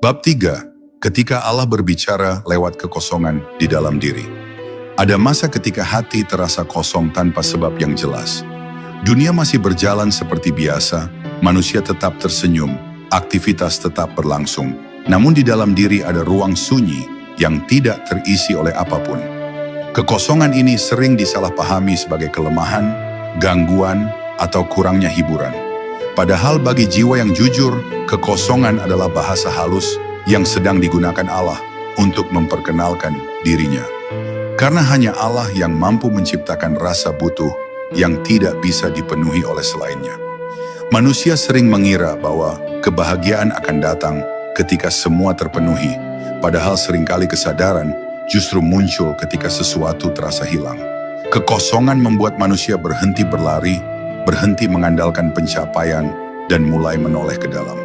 Bab 3. Ketika Allah berbicara lewat kekosongan di dalam diri. Ada masa ketika hati terasa kosong tanpa sebab yang jelas. Dunia masih berjalan seperti biasa, manusia tetap tersenyum, aktivitas tetap berlangsung. Namun di dalam diri ada ruang sunyi yang tidak terisi oleh apapun. Kekosongan ini sering disalahpahami sebagai kelemahan, gangguan, atau kurangnya hiburan. Padahal bagi jiwa yang jujur, kekosongan adalah bahasa halus yang sedang digunakan Allah untuk memperkenalkan dirinya. Karena hanya Allah yang mampu menciptakan rasa butuh yang tidak bisa dipenuhi oleh selainnya. Manusia sering mengira bahwa kebahagiaan akan datang ketika semua terpenuhi, padahal seringkali kesadaran justru muncul ketika sesuatu terasa hilang. Kekosongan membuat manusia berhenti berlari, berhenti mengandalkan pencapaian, dan mulai menoleh ke dalam.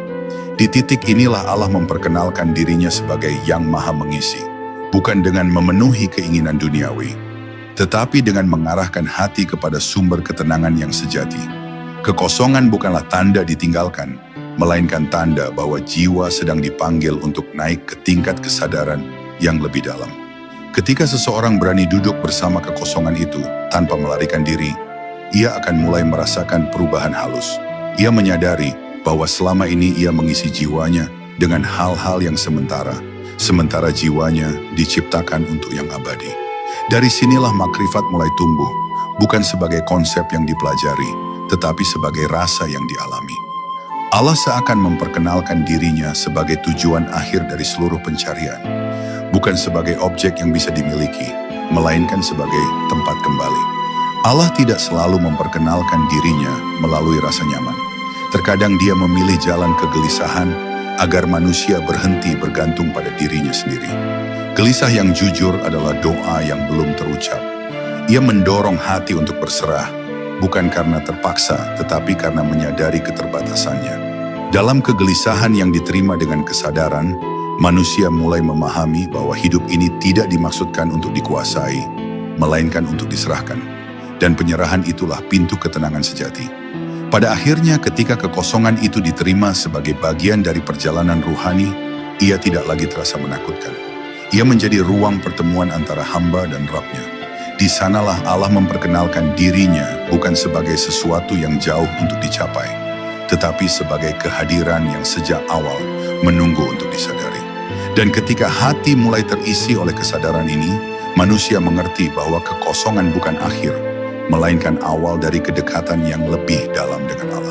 Di titik inilah Allah memperkenalkan dirinya sebagai yang maha mengisi, bukan dengan memenuhi keinginan duniawi, tetapi dengan mengarahkan hati kepada sumber ketenangan yang sejati. Kekosongan bukanlah tanda ditinggalkan, melainkan tanda bahwa jiwa sedang dipanggil untuk naik ke tingkat kesadaran yang lebih dalam. Ketika seseorang berani duduk bersama kekosongan itu tanpa melarikan diri, ia akan mulai merasakan perubahan halus. Ia menyadari bahwa selama ini ia mengisi jiwanya dengan hal-hal yang sementara jiwanya diciptakan untuk yang abadi. Dari sinilah makrifat mulai tumbuh, bukan sebagai konsep yang dipelajari, tetapi sebagai rasa yang dialami. Allah seakan memperkenalkan dirinya sebagai tujuan akhir dari seluruh pencarian, bukan sebagai objek yang bisa dimiliki, melainkan sebagai tempat kembali. Allah tidak selalu memperkenalkan dirinya melalui rasa nyaman. Terkadang dia memilih jalan kegelisahan agar manusia berhenti bergantung pada dirinya sendiri. Gelisah yang jujur adalah doa yang belum terucap. Ia mendorong hati untuk berserah, bukan karena terpaksa, tetapi karena menyadari keterbatasannya. Dalam kegelisahan yang diterima dengan kesadaran, manusia mulai memahami bahwa hidup ini tidak dimaksudkan untuk dikuasai, melainkan untuk diserahkan. Dan penyerahan itulah pintu ketenangan sejati. Pada akhirnya ketika kekosongan itu diterima sebagai bagian dari perjalanan ruhani, ia tidak lagi terasa menakutkan. Ia menjadi ruang pertemuan antara hamba dan Rabb-Nya. Di sanalah Allah memperkenalkan dirinya bukan sebagai sesuatu yang jauh untuk dicapai, tetapi sebagai kehadiran yang sejak awal menunggu untuk disadari. Dan ketika hati mulai terisi oleh kesadaran ini, manusia mengerti bahwa kekosongan bukan akhir, melainkan awal dari kedekatan yang lebih dalam dengan Allah.